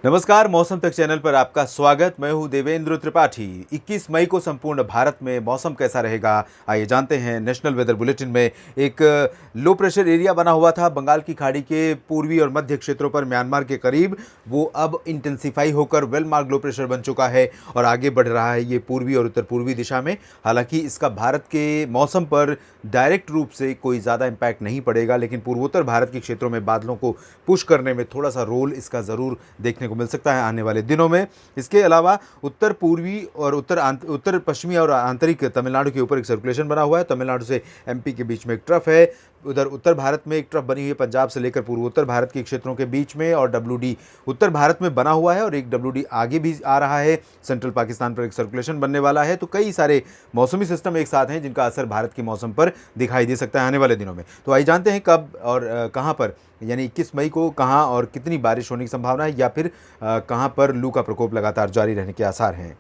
नमस्कार, मौसम तक चैनल पर आपका स्वागत। मैं हूं देवेंद्र त्रिपाठी। 21 मई को संपूर्ण भारत में मौसम कैसा रहेगा, आइए जानते हैं। नेशनल वेदर बुलेटिन में एक लो प्रेशर एरिया बना हुआ था बंगाल की खाड़ी के पूर्वी और मध्य क्षेत्रों पर, म्यांमार के करीब। वो अब इंटेंसिफाई होकर वेल मार्क लो प्रेशर बन चुका है और आगे बढ़ रहा है ये पूर्वी और उत्तर पूर्वी दिशा में। हालांकि इसका भारत के मौसम पर डायरेक्ट रूप से कोई ज़्यादा इम्पैक्ट नहीं पड़ेगा, लेकिन पूर्वोत्तर भारत के क्षेत्रों में बादलों को पुश करने में थोड़ा सा रोल इसका ज़रूर देखने को मिल सकता है आने वाले दिनों में। इसके अलावा उत्तर पूर्वी और उत्तर पश्चिमी और आंतरिक तमिलनाडु के ऊपर एक सर्कुलेशन बना हुआ है। तमिलनाडु से एमपी के बीच में एक ट्रफ है। उधर उत्तर भारत में एक ट्रफ बनी हुई है पंजाब से लेकर पूर्वोत्तर भारत के क्षेत्रों के बीच में, और डब्ल्यूडी उत्तर भारत में बना हुआ है और एक डब्ल्यूडी आगे भी आ रहा है। सेंट्रल पाकिस्तान पर एक सर्कुलेशन बनने वाला है। तो कई सारे मौसमी सिस्टम एक साथ हैं जिनका असर भारत के मौसम पर दिखाई दे सकता है आने वाले दिनों में। तो आइए जानते हैं कब और कहां पर, यानी 21 मई को कहां और कितनी बारिश होने की संभावना है, या फिर कहां पर लू का प्रकोप लगातार जारी रहने के आसार हैं।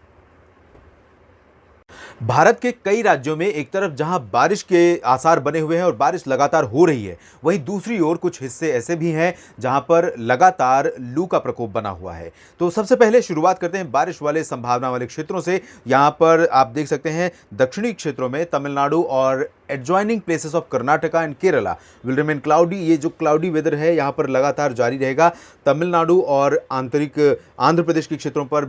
भारत के कई राज्यों में एक तरफ जहां बारिश के आसार बने हुए हैं और बारिश लगातार हो रही है, वहीं दूसरी ओर कुछ हिस्से ऐसे भी हैं जहां पर लगातार लू का प्रकोप बना हुआ है। तो सबसे पहले शुरुआत करते हैं बारिश वाले संभावना वाले क्षेत्रों से। यहां पर आप देख सकते हैं दक्षिणी क्षेत्रों में तमिलनाडु और adjoining places of Karnataka and Kerala will remain cloudy. ये जो क्लाउडी वेदर है यहाँ पर लगातार जारी रहेगा। तमिलनाडु और आंतरिक आंध्र प्रदेश के क्षेत्रों पर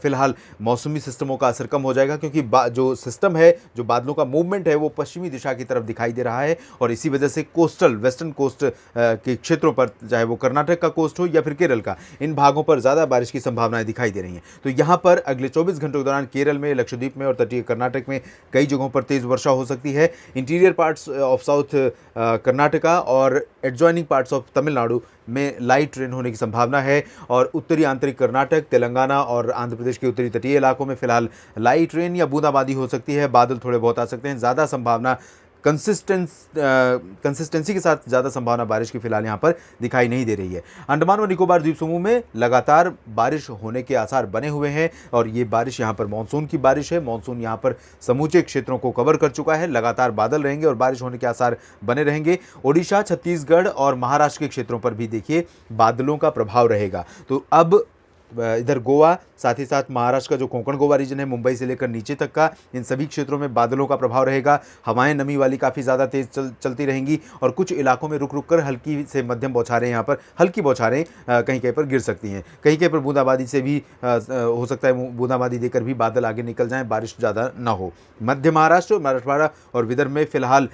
फिलहाल मौसमी सिस्टमों का असर कम हो जाएगा, क्योंकि जो सिस्टम है, जो बादलों का मूवमेंट है, वो पश्चिमी दिशा की तरफ दिखाई दे रहा है। और इसी वजह से कोस्टल वेस्टर्न कोस्ट के क्षेत्रों पर, चाहे वो कर्नाटक का कोस्ट हो या फिर केरल का, इन भागों पर ज़्यादा बारिश की संभावनाएं दिखाई दे रही हैं। तो यहाँ पर अगले 24 घंटों के दौरान केरल में, लक्षद्वीप में और तटीय कर्नाटक में कई जगहों पर तेज़ वर्षा हो सकती है। Interior parts of south Karnataka और एडजॉइनिंग पार्ट्स ऑफ तमिलनाडु में लाइट रेन होने की संभावना है। और उत्तरी आंतरिक कर्नाटक, तेलंगाना और आंध्र प्रदेश के उत्तरी तटीय इलाकों में फिलहाल लाइट रेन या बूंदाबांदी हो सकती है। बादल थोड़े बहुत आ सकते हैं। ज़्यादा संभावना कंसिस्टेंसी के साथ ज़्यादा संभावना बारिश की फिलहाल यहाँ पर दिखाई नहीं दे रही है। अंडमान और निकोबार द्वीप समूह में लगातार बारिश होने के आसार बने हुए हैं और ये बारिश यहाँ पर मानसून की बारिश है। मानसून यहाँ पर समूचे क्षेत्रों को कवर कर चुका है। लगातार बादल रहेंगे और बारिश होने के आसार बने रहेंगे। ओडिशा, छत्तीसगढ़ और महाराष्ट्र के क्षेत्रों पर भी देखिए बादलों का प्रभाव रहेगा। तो अब इधर गोवा, साथ ही साथ महाराष्ट्र का जो कोंकण गोवा रीजन है, मुंबई से लेकर नीचे तक का, इन सभी क्षेत्रों में बादलों का प्रभाव रहेगा। हवाएं नमी वाली काफ़ी ज़्यादा तेज चलती रहेंगी और कुछ इलाकों में रुक रुक कर हल्की से मध्यम बौछारें, यहाँ पर हल्की बौछारें कहीं कहीं पर गिर सकती हैं। कहीं कहीं पर बूंदाबांदी से भी हो सकता है, बूंदाबांदी देकर भी बादल आगे निकल जाएँ, बारिश ज़्यादा ना हो। मध्य महाराष्ट्र, मराठवाड़ा और विदर्भ में फिलहाल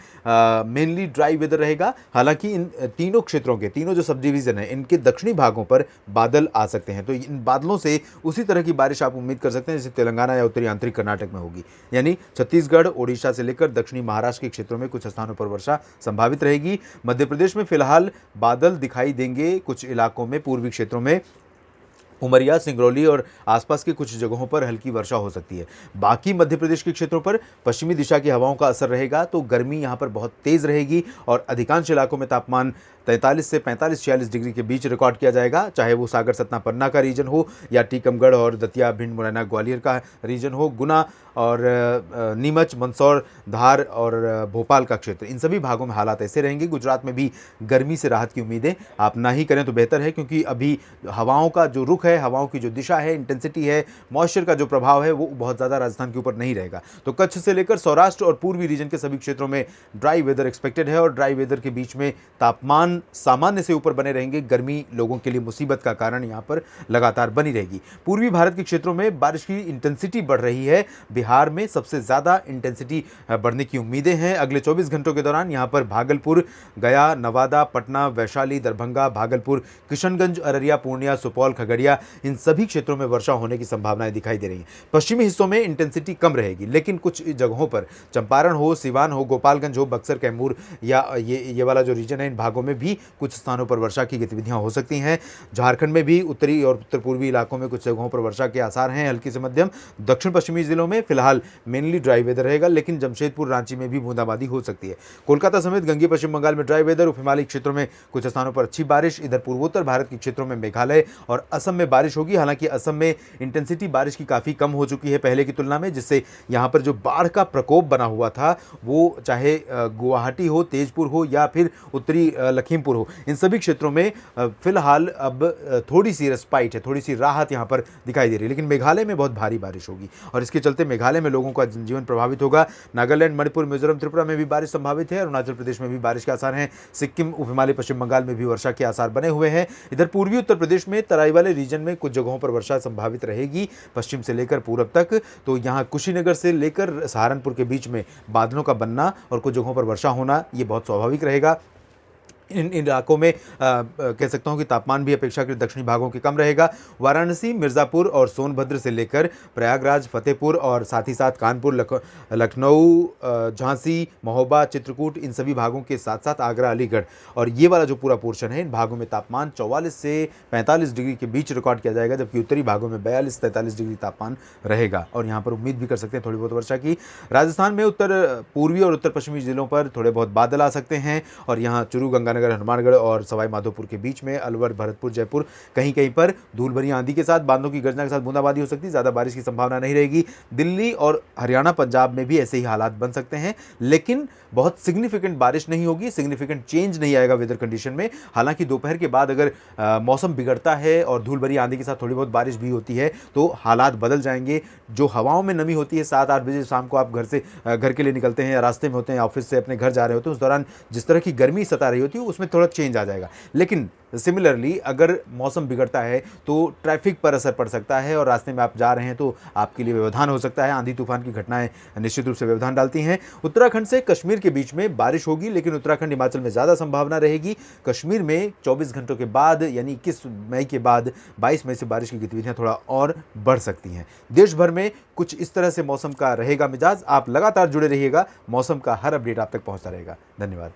मेनली ड्राई वेदर रहेगा। हालांकि इन तीनों क्षेत्रों के, तीनों जो सब डिवीज़न है, इनके दक्षिणी भागों पर बादल आ सकते हैं। तो इन बादलों से उसी तरह की बारिश आप उम्मीद कर सकते हैं जैसे तेलंगाना या उत्तरी आंतरिक कर्नाटक में होगी। यानी छत्तीसगढ़, ओडिशा से लेकर दक्षिणी महाराष्ट्र के क्षेत्रों में कुछ स्थानों पर वर्षा संभावित रहेगी। मध्य प्रदेश में फिलहाल बादल दिखाई देंगे कुछ इलाकों में, पूर्वी क्षेत्रों में उमरिया, सिंगरौली और आसपास के कुछ जगहों पर हल्की वर्षा हो सकती है। बाकी मध्य प्रदेश के क्षेत्रों पर पश्चिमी दिशा की हवाओं का असर रहेगा, तो गर्मी यहाँ पर बहुत तेज़ रहेगी और अधिकांश इलाकों में तापमान 43 से 45-46 डिग्री के बीच रिकॉर्ड किया जाएगा। चाहे वो सागर, सतना, पन्ना का रीजन हो या टीकमगढ़ और दतिया, भिंड, मुरैना, ग्वालियर का रीजन हो, गुना और नीमच, मंदसौर, धार और भोपाल का क्षेत्र, इन सभी भागों में हालात ऐसे रहेंगे। गुजरात में भी गर्मी से राहत की उम्मीदें आप ना ही करें तो बेहतर है, क्योंकि अभी हवाओं का जो रुख है, हवाओं की जो दिशा है, इंटेंसिटी है, मॉइस्चर का जो प्रभाव है, वो बहुत ज़्यादा राजस्थान के ऊपर नहीं रहेगा। तो कच्छ से लेकर सौराष्ट्र और पूर्वी रीजन के सभी क्षेत्रों में ड्राई वेदर एक्सपेक्टेड है और ड्राई वेदर के बीच में तापमान सामान्य से ऊपर बने रहेंगे। गर्मी लोगों के लिए मुसीबत का कारण यहाँ पर लगातार बनी रहेगी। पूर्वी भारत के क्षेत्रों में बारिश की इंटेंसिटी बढ़ रही है। बिहार में सबसे ज़्यादा इंटेंसिटी बढ़ने की उम्मीदें हैं अगले 24 घंटों के दौरान। यहाँ पर भागलपुर, गया, नवादा, पटना, वैशाली, दरभंगा, भागलपुर, किशनगंज, अररिया, पूर्णिया, सुपौल, खगड़िया, इन सभी क्षेत्रों में वर्षा होने की संभावनाएं दिखाई दे रही हैं। पश्चिमी हिस्सों में इंटेंसिटी कम रहेगी, लेकिन कुछ जगहों पर, चंपारण हो, सिवान हो, गोपालगंज हो, बक्सर, कैमूर या ये वाला जो रीजन है, इन भागों में भी कुछ स्थानों पर वर्षा की गतिविधियां हो सकती हैं। झारखंड में भी उत्तरी और उत्तर पूर्वी इलाकों में कुछ जगहों पर वर्षा के आसार हैं, हल्की से मध्यम। दक्षिण पश्चिमी जिलों में फिलहाल मेनली ड्राई वेदर रहेगा, लेकिन जमशेदपुर, रांची में भी बूंदाबांदी हो सकती है। कोलकाता समेत गंगे पश्चिम बंगाल में ड्राई वेदर, उप हिमालयी क्षेत्रों में कुछ स्थानों पर अच्छी बारिश। इधर पूर्वोत्तर भारत के क्षेत्रों में मेघालय और असम में में बारिश होगी। हालांकि असम में इंटेंसिटी बारिश की काफ़ी कम हो चुकी है पहले की तुलना में, जिससे यहाँ पर जो बाढ़ का प्रकोप बना हुआ था वो चाहे गुवाहाटी हो, तेजपुर हो या फिर उत्तरी लखीमपुर हो, इन सभी क्षेत्रों में फिलहाल अब थोड़ी सी रेस्पाइट है, थोड़ी सी राहत यहाँ पर दिखाई दे रही है। लेकिन मेघालय में बहुत भारी बारिश होगी और इसके चलते मेघालय में लोगों का जनजीवन प्रभावित होगा। नागालैंड, मणिपुर, मिजोरम, त्रिपुरा में भी बारिश संभावित है। अरुणाचल प्रदेश में भी बारिश के आसार हैं। सिक्किम, उप हिमालय, पश्चिम बंगाल में भी वर्षा के आसार बने हुए हैं। इधर पूर्वी उत्तर प्रदेश में तराई वाले रीजन में कुछ जगहों पर वर्षा संभावित रहेगी, पश्चिम से लेकर पूरब तक। तो यहाँ कुशीनगर से लेकर सहारनपुर के बीच में बादलों का बनना और कुछ जगहों पर वर्षा होना ये बहुत स्वाभाविक रहेगा। इन इलाकों में कह सकता हूँ कि तापमान भी अपेक्षाकृत दक्षिणी भागों के कम रहेगा। वाराणसी, मिर्ज़ापुर और सोनभद्र से लेकर प्रयागराज, फतेहपुर और साथ ही साथ कानपुर, लखनऊ, झांसी, महोबा, चित्रकूट, इन सभी भागों के साथ साथ आगरा, अलीगढ़ और ये वाला जो पूरा पोर्शन है, इन भागों में तापमान 44 से 45 डिग्री के बीच रिकॉर्ड किया जाएगा, जबकि उत्तरी भागों में 42-43 डिग्री तापमान रहेगा और यहाँ पर उम्मीद भी कर सकते हैं थोड़ी बहुत वर्षा की। राजस्थान में उत्तर पूर्वी और उत्तर पश्चिमी जिलों पर थोड़े बहुत बादल आ सकते हैं और यहाँ चूरू, गंगानगर, हनुमानगढ़ और सवाई माधोपुर के बीच में, अलवर, भरतपुर, जयपुर कहीं कहीं पर धूल भरी आंधी के साथ, बांधों की गर्जना के साथ बूंदाबांदी हो सकती है। ज़्यादा बारिश की संभावना नहीं रहेगी। दिल्ली और हरियाणा, पंजाब में भी ऐसे ही हालात बन सकते हैं, लेकिन बहुत सिग्निफिकेंट बारिश नहीं होगी, सिग्निफिकेंट चेंज नहीं आएगा वेदर कंडीशन में। हालांकि दोपहर के बाद अगर मौसम बिगड़ता है और धूल भरी आंधी के साथ थोड़ी बहुत बारिश भी होती है तो हालात बदल जाएंगे। जो हवाओं में नमी होती है, 7-8 बजे शाम को आप घर के लिए निकलते हैं या रास्ते में होते हैं, ऑफिस से अपने घर जा रहे होते हैं, उस दौरान जिस तरह की गर्मी सता रही होती है उसमें थोड़ा चेंज आ जाएगा। लेकिन सिमिलरली अगर मौसम बिगड़ता है तो ट्रैफिक पर असर पड़ सकता है और रास्ते में आप जा रहे हैं तो आपके लिए व्यवधान हो सकता है। आंधी तूफान की घटनाएं निश्चित रूप से व्यवधान डालती हैं। उत्तराखंड से कश्मीर के बीच में बारिश होगी, लेकिन उत्तराखंड, हिमाचल में ज़्यादा संभावना रहेगी। कश्मीर में 24 घंटों के बाद यानी 21 मई के बाद 22 मई से बारिश की गतिविधियां थोड़ा और बढ़ सकती हैं। देश भर में कुछ इस तरह से मौसम का रहेगा मिजाज। आप लगातार जुड़े रहिएगा, मौसम का हर अपडेट आप तक पहुँचता रहेगा। धन्यवाद।